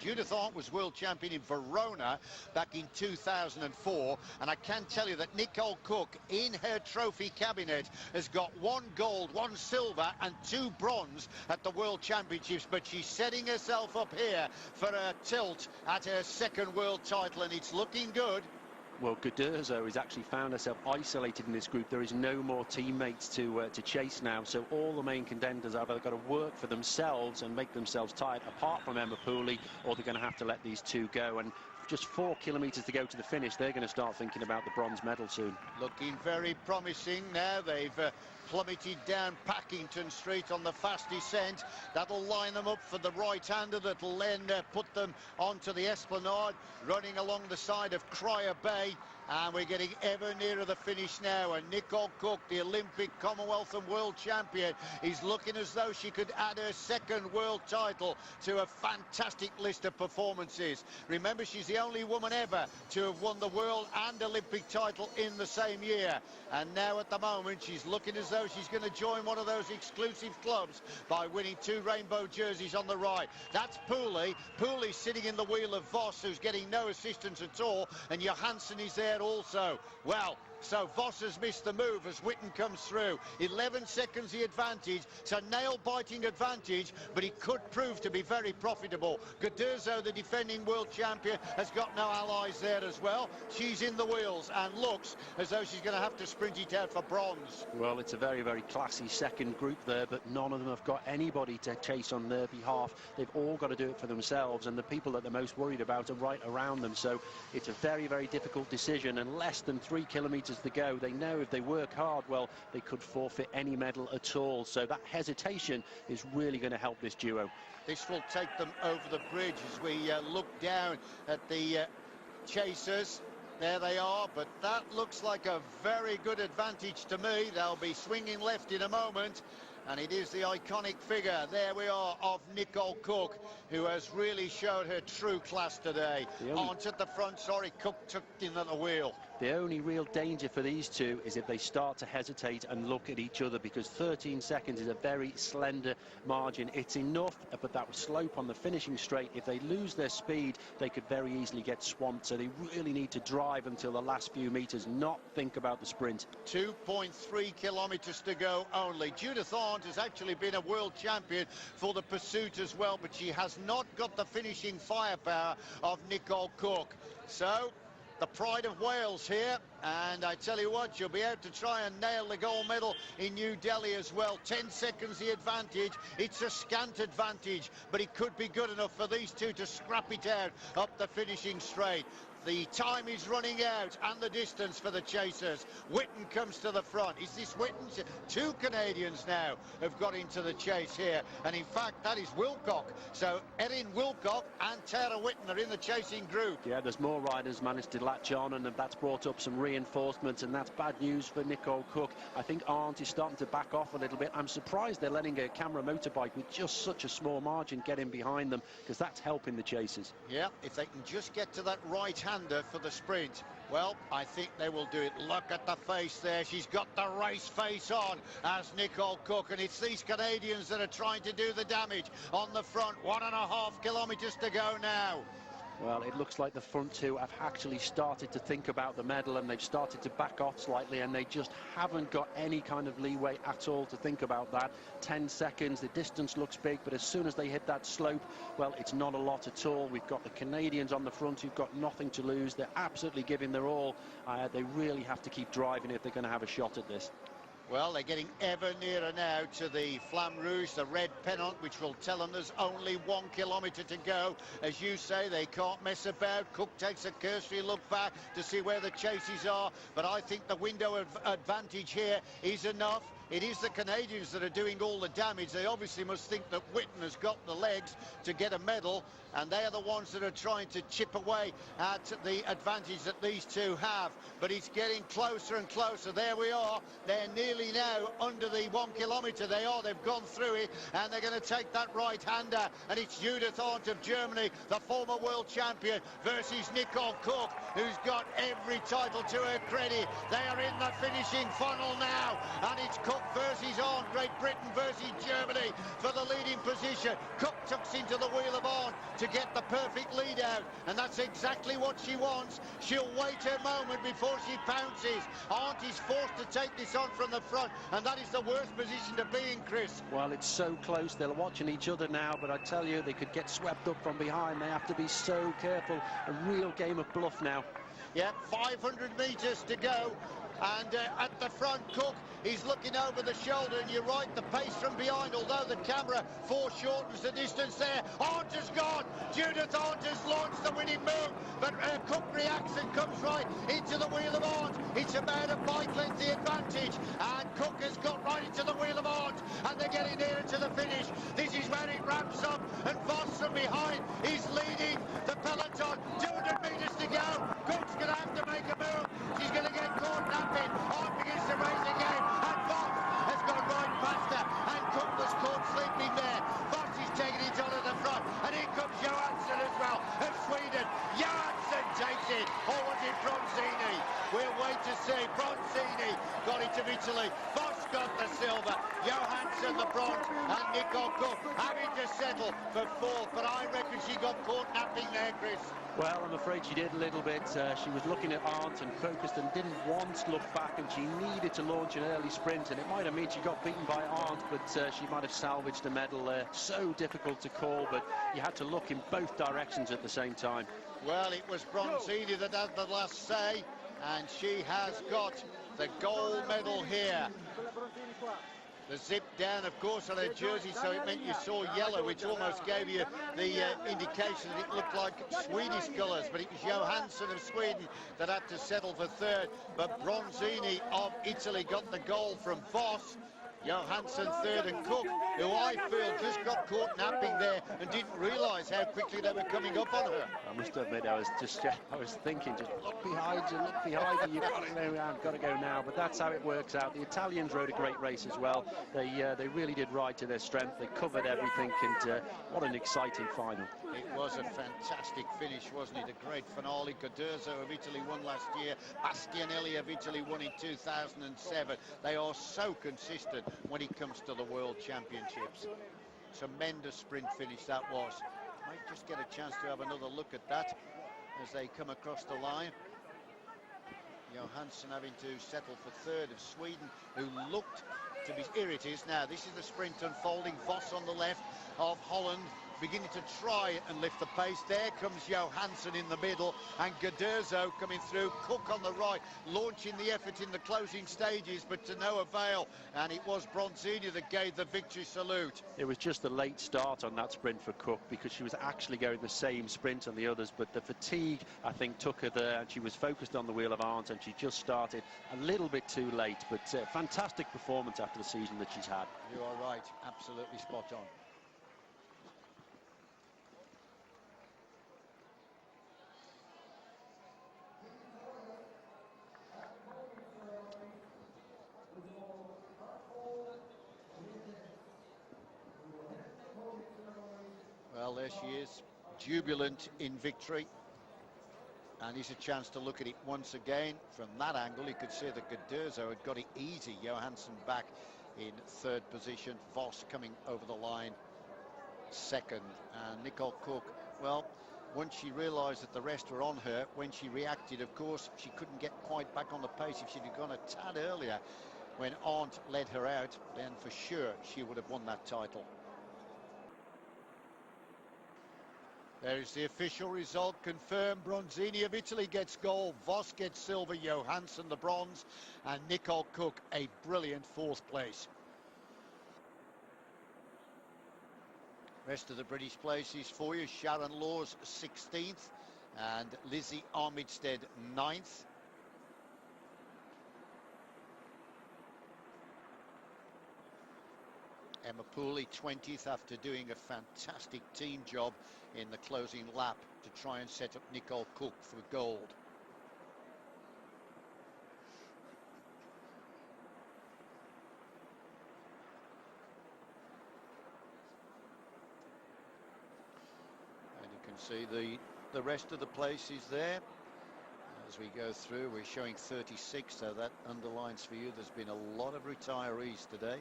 Judith Arndt was world champion in Verona back in 2004, and I can tell you that Nicole Cook in her trophy cabinet has got 1 gold, 1 silver and 2 bronze at the World Championships, but she's setting herself up here for a tilt at her 2nd world title, and it's looking good. Well, Cobertura has actually found herself isolated in this group. There is no more teammates to chase now, so all the main contenders have either got to work for themselves and make themselves tired, apart from Emma Pooley, or they're going to have to let these two go. And just 4 kilometres to go to the finish, they're going to start thinking about the bronze medal soon. Looking very promising now. They've plummeted down Packington Street on the fast descent. That'll line them up for the right-hander that'll then put them onto the Esplanade, running along the side of Cryer Bay. And we're getting ever nearer the finish now, and Nicole Cook, the Olympic, Commonwealth and World Champion, is looking as though she could add her 2nd world title to a fantastic list of performances. Remember, she's the only woman ever to have won the world and Olympic title in the same year. And now at the moment she's looking as though she's going to join one of those exclusive clubs by winning 2 rainbow jerseys on the right. That's Pooley. Pooley's sitting in the wheel of Voss, who's getting no assistance at all, and Johansson is there also. Well, so Voss has missed the move as Witten comes through. 11 seconds the advantage. It's a nail-biting advantage, but it could prove to be very profitable. Cobertura, the defending world champion, has got no allies there as well. She's in the wheels and looks as though she's going to have to sprint it out for bronze. Well, it's a very, very classy 2nd group there, but none of them have got anybody to chase on their behalf. They've all got to do it for themselves, and the people that they're most worried about are right around them. So it's a very, very difficult decision, and less than 3 kilometres to go. They know if they work hard, well, they could forfeit any medal at all. So that hesitation is really going to help this duo. This will take them over the bridge as we look down at the chasers. There they are, but that looks like a very good advantage to me. They'll be swinging left in a moment, and it is the iconic figure, there we are, of Nicole Cook, who has really showed her true class today. Arndt at the front, sorry, Cook tucked in at the wheel. The only real danger for these two is if they start to hesitate and look at each other, because 13 seconds is a very slender margin. It's enough, but that slope on the finishing straight, if they lose their speed, they could very easily get swamped. So they really need to drive until the last few metres, not think about the sprint. 2.3 kilometres to go only. Judith Arndt has actually been a world champion for the pursuit as well, but she has not got the finishing firepower of Nicole Cook. So the pride of Wales here, and I tell you what, she'll be out to try and nail the gold medal in New Delhi as well. 10 seconds the advantage. It's a scant advantage, but it could be good enough for these two to scrap it out up the finishing straight. The time is running out, and the distance for the chasers. Witten comes to the front. Is this Witten? 2 Canadians now have got into the chase here, and in fact that is Wilcock. So Erin Wilcock and Tara Witten are in the chasing group. Yeah, there's more riders managed to latch on, and that's brought up some reinforcements, and that's bad news for Nicole Cook. I think Arndt is starting to back off a little bit. I'm surprised they're letting a camera motorbike with just such a small margin get in behind them, because that's helping the chasers. Yeah, if they can just get to that right-hander for the sprint, well, I think they will do it. Look at the face there. She's got the race face on as Nicole Cook, and it's these Canadians that are trying to do the damage on the front. 1.5 kilometres to go now. Well, it looks like the front two have actually started to think about the medal, and they've started to back off slightly, and they just haven't got any kind of leeway at all to think about that. 10 seconds, the distance looks big, but as soon as they hit that slope, well, it's not a lot at all. We've got the Canadians on the front who've got nothing to lose. They're absolutely giving their all. They really have to keep driving if they're going to have a shot at this. Well, they're getting ever nearer now to the Flamme Rouge, the red pennant, which will tell them there's only 1 kilometre to go. As you say, they can't mess about. Cook takes a cursory look back to see where the chases are, but I think the window of advantage here is enough. It is the Canadians that are doing all the damage. They obviously must think that Witten has got the legs to get a medal, and they are the ones that are trying to chip away at the advantage that these two have. But it's getting closer and closer. There we are. They're nearly now under the 1 kilometre. They are. They've gone through it, and they're going to take that right-hander. And it's Judith Arndt of Germany, the former world champion, versus Nicole Cook, who's got every title to her credit. They are in the finishing funnel now, and it's called Cook versus on. Great Britain versus Germany for the leading position. Cook tucks into the wheel of on to get the perfect lead out, and that's exactly what she wants. She'll wait her moment before she pounces. Arndt is forced to take this on from the front, and that is the worst position to be in, Chris. Well, it's so close. They're watching each other now, but I tell you, they could get swept up from behind. They have to be so careful. A real game of bluff now. Yeah, 500 metres to go. And at the front, Cook is looking over the shoulder, and you're right, the pace from behind, although the camera foreshortens the distance there. Arndt has gone. Judith Arndt has launched the winning move, but Cook reacts and comes right into the wheel of Arndt. It's about a bike length the advantage, and Cook has got right into the wheel of Arndt, and they're getting nearer to the finish. This is where it ramps up, and Voss from behind is leading the peloton. 200 metres to go. Cook's going to have to make a move. She's going to get caught napping. Arndt begins to race again, and Voss has gone right past her, and Cook was caught sleeping there. Voss is taking it on at the front, and here comes Johansson as well of Sweden. Johansson takes it, or was it Bronzini? We'll wait to see. Bronzini got it to Italy. Voss got the silver, Johansson the bronze, and Nicole Cook having to settle for fourth, but I reckon she got caught napping there, Chris. Well, I'm afraid she did a little bit. She was looking at Arndt and focused and didn't once look back, and she needed to launch an early sprint, and it might have meant she got beaten by Arndt, but she might have salvaged a medal there. So difficult to call, but you had to look in both directions at the same time. Well, it was Bronzini that had the last say, and she has got the gold medal here. The zip down, of course, on her jersey, so it meant you saw yellow, which almost gave you the indication that it looked like Swedish colours, but it was Johansson of Sweden that had to settle for third. But Bronzini of Italy got the gold from Voss. Johansson third, and Cook, who I feel just got caught napping there and didn't realise how quickly they were coming up on her. I must admit, I was thinking, just look behind you, you've got to go now, but that's how it works out. The Italians rode a great race as well. They really did ride to their strength. They covered everything, and what an exciting final. It was a fantastic finish, wasn't it? A great finale. Cobertura of Italy won last year. Bastianelli of Italy won in 2007. They are so consistent when it comes to the World Championships. Tremendous sprint finish that was. Might just get a chance to have another look at that as they come across the line. Johansson having to settle for third of Sweden, who looked to be... Here it is now. This is the sprint unfolding. Voss on the left of Holland, beginning to try and lift the pace. There comes Johansson in the middle, and Guderzo coming through. Cook on the right, launching the effort in the closing stages, but to no avail. And it was Bronzini that gave the victory salute. It was just a late start on that sprint for Cook, because she was actually going the same sprint on the others, but the fatigue, I think, took her there, and she was focused on the wheel of Arndt, and she just started a little bit too late. But fantastic performance after the season that she's had. You are right, absolutely spot on. Well, there she is, jubilant in victory. And here's a chance to look at it once again. From that angle, you could see that Guderzo had got it easy. Johansson back in third position. Voss coming over the line second. And Nicole Cook, well, once she realised that the rest were on her, when she reacted, of course, she couldn't get quite back on the pace. If she'd have gone a tad earlier when Arndt led her out, then for sure she would have won that title. There is the official result confirmed. Bronzini of Italy gets gold, Voss gets silver, Johansson the bronze, and Nicole Cook a brilliant fourth place. Rest of the British places for you: Sharon Laws 16th and Lizzie Armitstead 9th. Emma Pooley 20th after doing a fantastic team job in the closing lap to try and set up Nicole Cook for gold. And you can see the rest of the places there. as we go through. We're showing 36, so that underlines for you there's been a lot of retirees today.